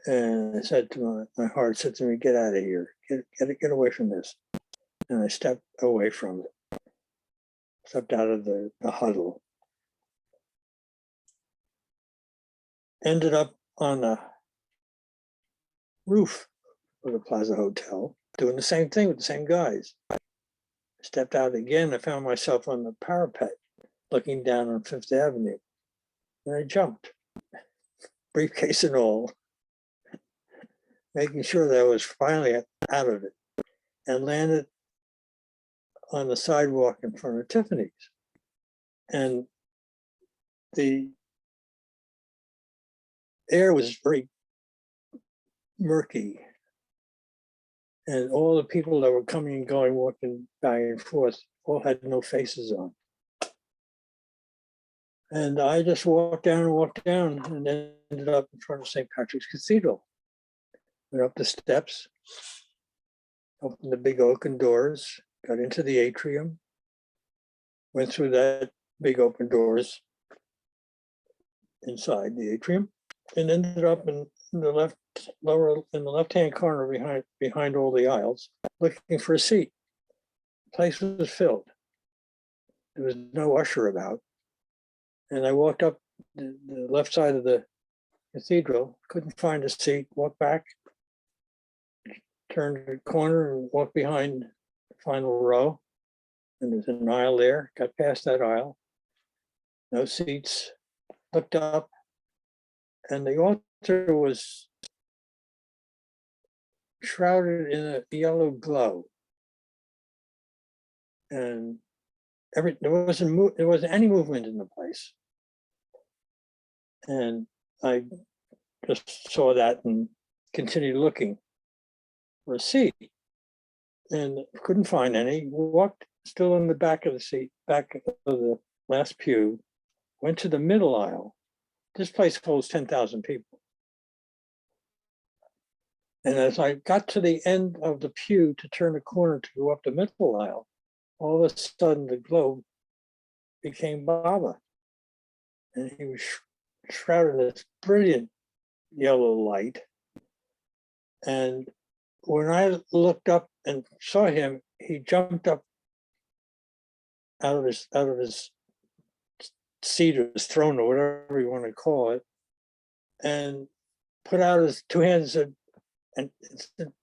And I said to my heart said to me, get out of here, get away from this. And I stepped away from it, stepped out of the huddle. Ended up on the roof of the Plaza Hotel, doing the same thing with the same guys. I stepped out again, I found myself on the parapet, looking down on 5th Avenue. And I jumped, briefcase and all, making sure that I was finally out of it, and landed on the sidewalk in front of Tiffany's. And the air was very murky. And all the people that were coming and going, walking back and forth, all had no faces on. And I just walked down and ended up in front of St. Patrick's Cathedral. Went up the steps, opened the big oaken doors, got into the atrium, went through that big open doors inside the atrium, and ended up in the left-hand corner behind all the aisles, looking for a seat. The place was filled. There was no usher about. And I walked up the left side of the cathedral, couldn't find a seat, walked back, turned the corner and walked behind the final row. And there's an aisle there, got past that aisle, no seats, looked up, and the altar was shrouded in a yellow glow. And there wasn't any movement in the place. And I just saw that and continued looking for a seat and couldn't find any. Walked still in the back of the seat, back of the last pew, went to the middle aisle. This place holds 10,000 people. And as I got to the end of the pew to turn the corner to go up the middle aisle, all of a sudden the globe became Baba. And he was shrouded in this brilliant yellow light. And when I looked up and saw him, he jumped up out of his seat or his throne or whatever you want to call it, and put out his two hands and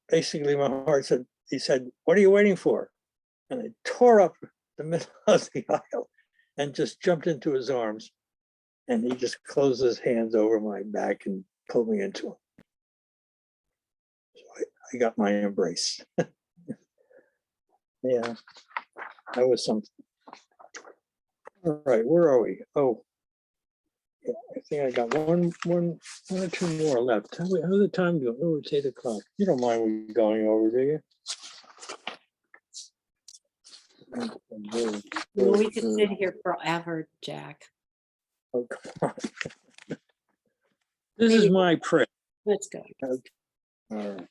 basically my heart said, he said, "What are you waiting for?" And I tore up the middle of the aisle and just jumped into his arms. And he just closed his hands over my back and pulled me into him. So I got my embrace. Yeah, that was something. All right, where are we? Oh, yeah, I think I got one or two more left. How's the time going? Oh, it's 8 o'clock. You don't mind me going over, do you?
Well, we could sit here forever, Jack.
Oh, come on. This is my prayer.
Let's go.
All right.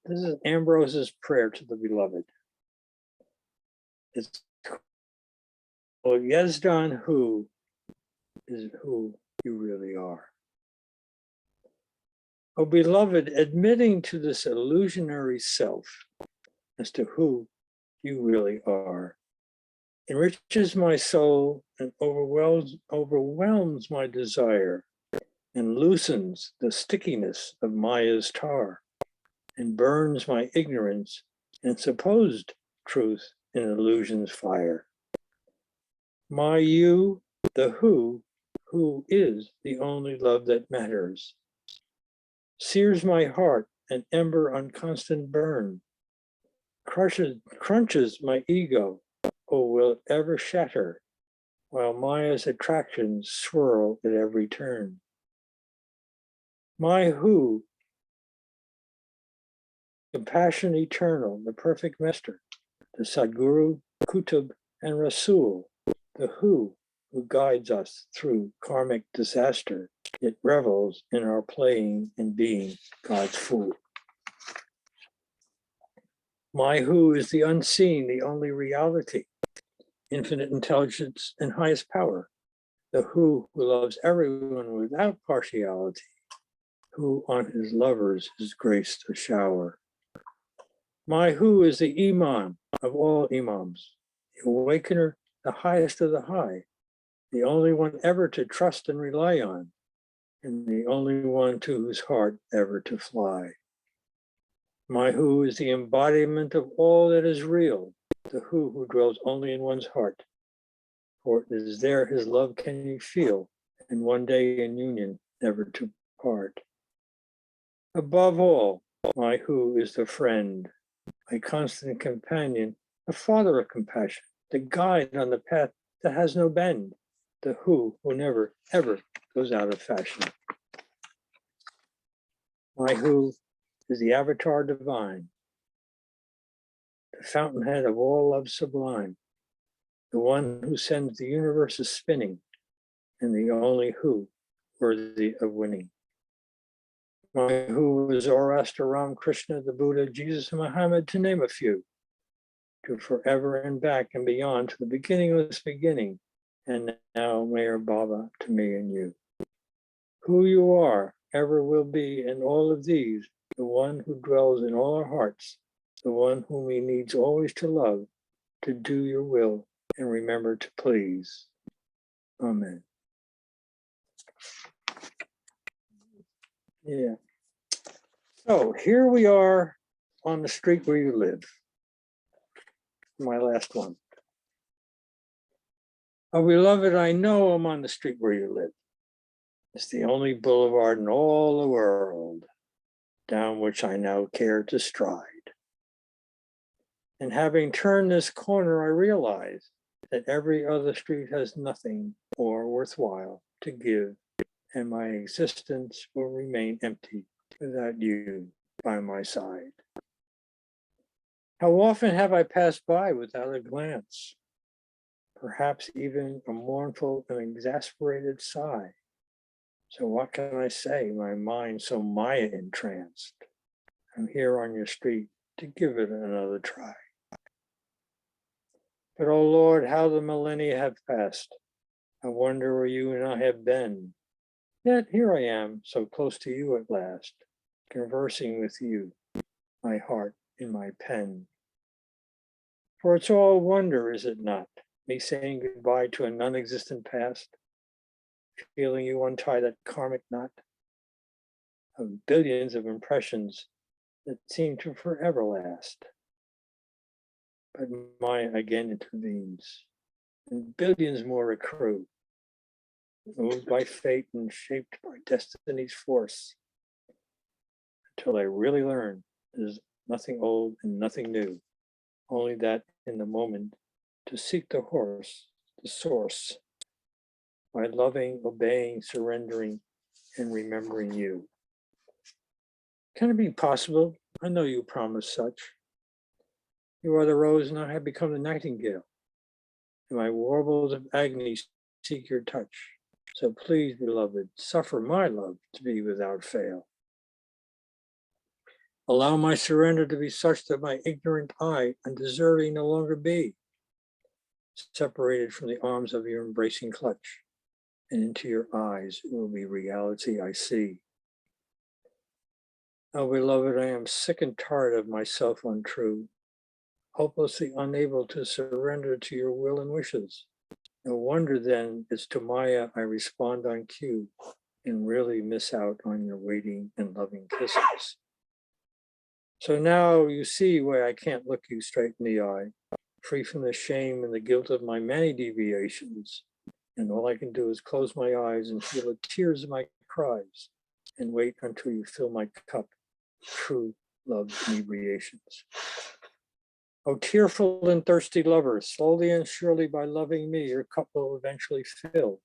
This is Ambrose's prayer to the beloved. It's called Yezdan, who is who you really are. Oh, beloved, admitting to this illusionary self as to who you really are, enriches my soul and overwhelms my desire and loosens the stickiness of Maya's tar and burns my ignorance and supposed truth in illusion's fire. My you, the who is the only love that matters, sears my heart an ember on constant burn, crunches my ego, oh, will it ever shatter, while Maya's attractions swirl at every turn. My who, compassion eternal, the perfect master, the Sadguru, Kutub, and Rasul, the who guides us through karmic disaster, yet revels in our playing and being God's fool. My who is the unseen, the only reality, infinite intelligence and highest power, the who loves everyone without partiality, who on his lovers is graced a shower. My who is the Imam of all Imams, the awakener, the highest of the high, the only one ever to trust and rely on, and the only one to whose heart ever to fly. My who is the embodiment of all that is real, the who dwells only in one's heart. For it is there his love can you feel, and one day in union never to part. Above all, my who is the friend, my constant companion, the father of compassion, the guide on the path that has no bend, the who never, ever goes out of fashion. My who is the avatar divine, the fountainhead of all love sublime, the one who sends the universe spinning, and the only who worthy of winning. My who was Zoroaster, Ram, Krishna, the Buddha, Jesus, and Muhammad, to name a few, to forever and back and beyond, to the beginningless beginning, and now Mayor Baba to me and you. Who you are, ever will be, in all of these, the one who dwells in all our hearts, the one whom he needs always to love, to do your will, and remember to please. Amen. Yeah. So here we are on the street where you live. My last one. Oh, beloved, I know I'm on the street where you live. It's the only boulevard in all the world down which I now care to stride. And having turned this corner, I realize that every other street has nothing more worthwhile to give, and my existence will remain empty without you by my side. How often have I passed by without a glance, perhaps even a mournful and exasperated sigh? So what can I say, my mind so Maya entranced? I'm here on your street to give it another try. But oh Lord, how the millennia have passed. I wonder where you and I have been. Yet here I am, so close to you at last, conversing with you, my heart in my pen. For it's all wonder, is it not? Me saying goodbye to a non-existent past, feeling you untie that karmic knot of billions of impressions that seem to forever last. But Maya again intervenes, and billions more accrue, moved by fate and shaped by destiny's force, until I really learn there's nothing old and nothing new, only that in the moment to seek the source, by loving, obeying, surrendering, and remembering you. Can it be possible? I know you promised such. You are the rose and I have become the nightingale, and my warbles of agony seek your touch. So please, beloved, suffer my love to be without fail. Allow my surrender to be such that my ignorant I, undeserving, no longer be, separated from the arms of your embracing clutch, and into your eyes it will be reality I see. Oh, beloved, I am sick and tired of myself untrue, hopelessly unable to surrender to your will and wishes. No wonder then it's to Maya I respond on cue and really miss out on your waiting and loving kisses. So now you see why I can't look you straight in the eye, free from the shame and the guilt of my many deviations. And all I can do is close my eyes and feel the tears of my cries and wait until you fill my cup with true love inebriations. Oh, tearful and thirsty lovers, slowly and surely by loving me, your cup will eventually fill.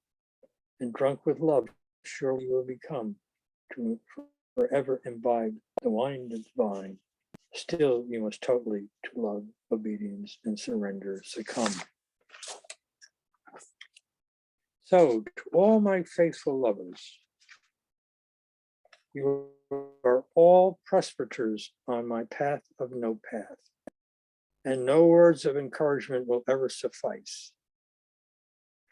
And drunk with love, surely you will become to forever imbibe the wine divine. Still, you must totally to love, obedience, and surrender succumb. So, to all my faithful lovers, you are all presbyters on my path of no path, and no words of encouragement will ever suffice.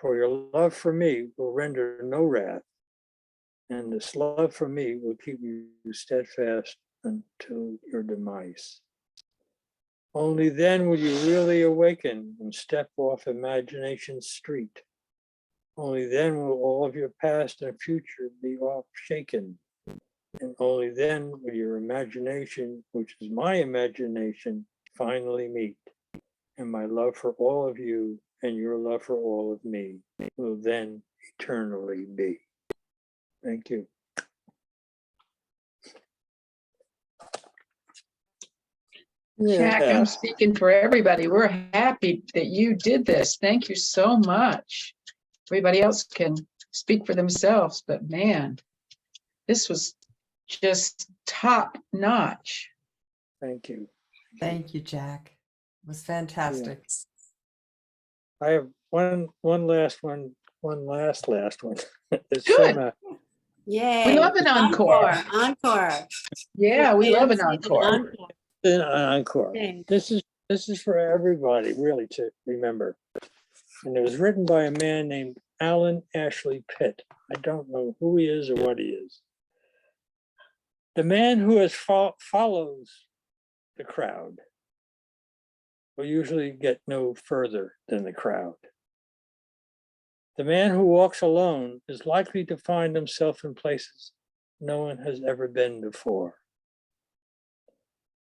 For your love for me will render no wrath, and this love for me will keep you steadfast until your demise. Only then will you really awaken and step off imagination's street. Only then will all of your past and future be off shaken. And only then will your imagination, which is my imagination, finally meet. And my love for all of you and your love for all of me will then eternally be. Thank you.
Jack, I'm speaking for everybody. We're happy that you did this. Thank you so much. Everybody else can speak for themselves, but man, this was just top notch.
Thank you.
Thank you, Jack. It was fantastic.
I have one last one one last one. It's
Good.
from
Yay.
We love an encore.
Encore.
Yeah, we love an
Fancy
encore.
an encore.
Okay.
This is for everybody really to remember. And it was written by a man named Alan Ashley Pitt. I don't know who he is or what he is. The man who follows the crowd will usually get no further than the crowd. The man who walks alone is likely to find himself in places no one has ever been before.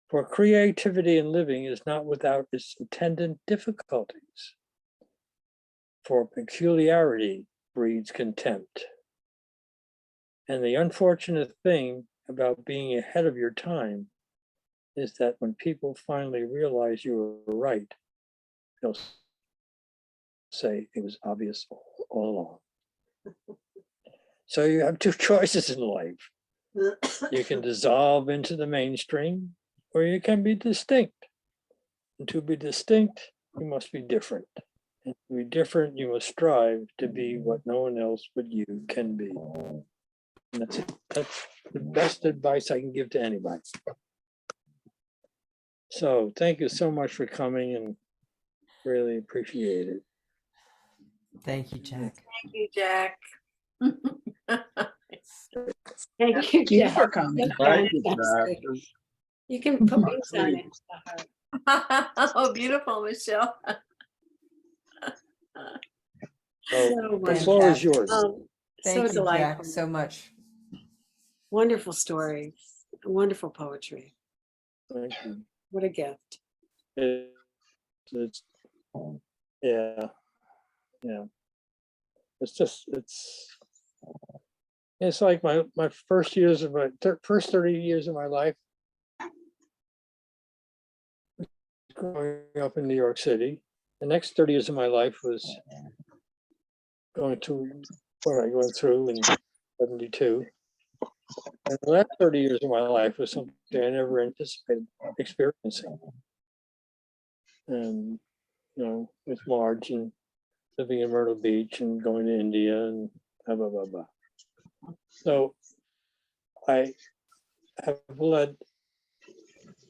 For creativity in living is not without its attendant difficulties. For peculiarity breeds contempt. And the unfortunate thing about being ahead of your time is that when people finally realize you were right, they'll say it was obvious all along. So you have two choices in life. You can dissolve into the mainstream, or you can be distinct. And to be distinct, you must be different. And to be different, you must strive to be what no one else but you can be. And that's it. That's the best advice I can give to anybody. So thank you so much for coming, and really appreciate it.
Thank you, Jack.
Thank you, Jack. Thank you,
Thank you
Jack.
for coming.
Thank you,
Fantastic.
Jack.
You can put wings on it.
Oh, beautiful, Michelle.
So
So
the floor is yours.
So
Thank you,
delightful.
Jack, so much.
Wonderful story. Wonderful poetry.
Thank you.
What a gift.
It's yeah. It's like my first years of my first 30 years of my life growing up in New York City. The next 30 years of my life was going to what I went through in 72. And the last 30 years of my life was something I never anticipated experiencing. And, with Marge and living in Myrtle Beach and going to India and blah, blah, blah, blah. So I have led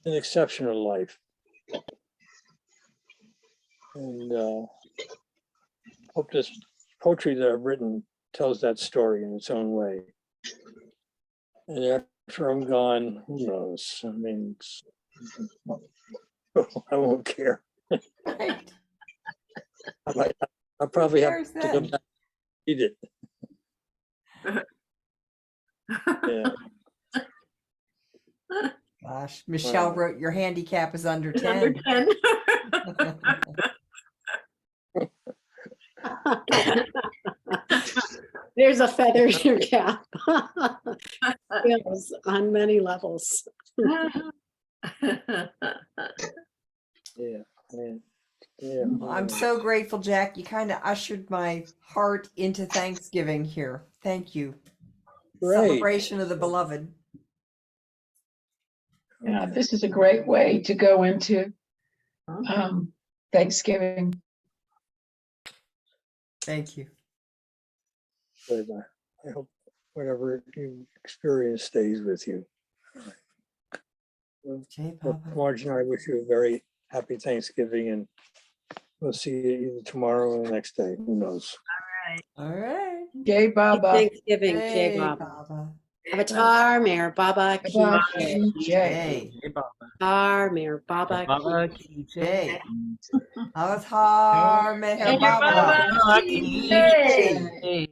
an exceptional life. And hope this poetry that I've written tells that story in its own way. And after I'm gone, who knows? I mean, I won't care.
Right.
I'll probably have
cares
to go
then?
back and eat it. Yeah.
Gosh, Michelle
Wow.
wrote your handicap is under
It's under
10.
10.
There's a feather in your cap. Skills on many levels.
Yeah. Yeah.
I'm so grateful, Jack. You kind of ushered my heart into Thanksgiving here. Thank you.
Great.
Celebration of the beloved.
Yeah, this is a great way to go into Thanksgiving.
Thank you.
Good. I hope whatever you experience stays with you.
Jay
Well,
Baba.
Marge and I wish you a very happy Thanksgiving, and we'll see you either tomorrow or the next day. Who knows?
All right.
Jai Baba.
Thanksgiving, Jay
Jay
Baba.
Baba.
Avatar, Mayor Baba Ki
Baba
Jai.
Ki Jai.
Jay.
Avatar, Mayor Baba Ki
Jay. Avatar Meher
Meher
Baba.
Baba
Ki Jai.
Jai.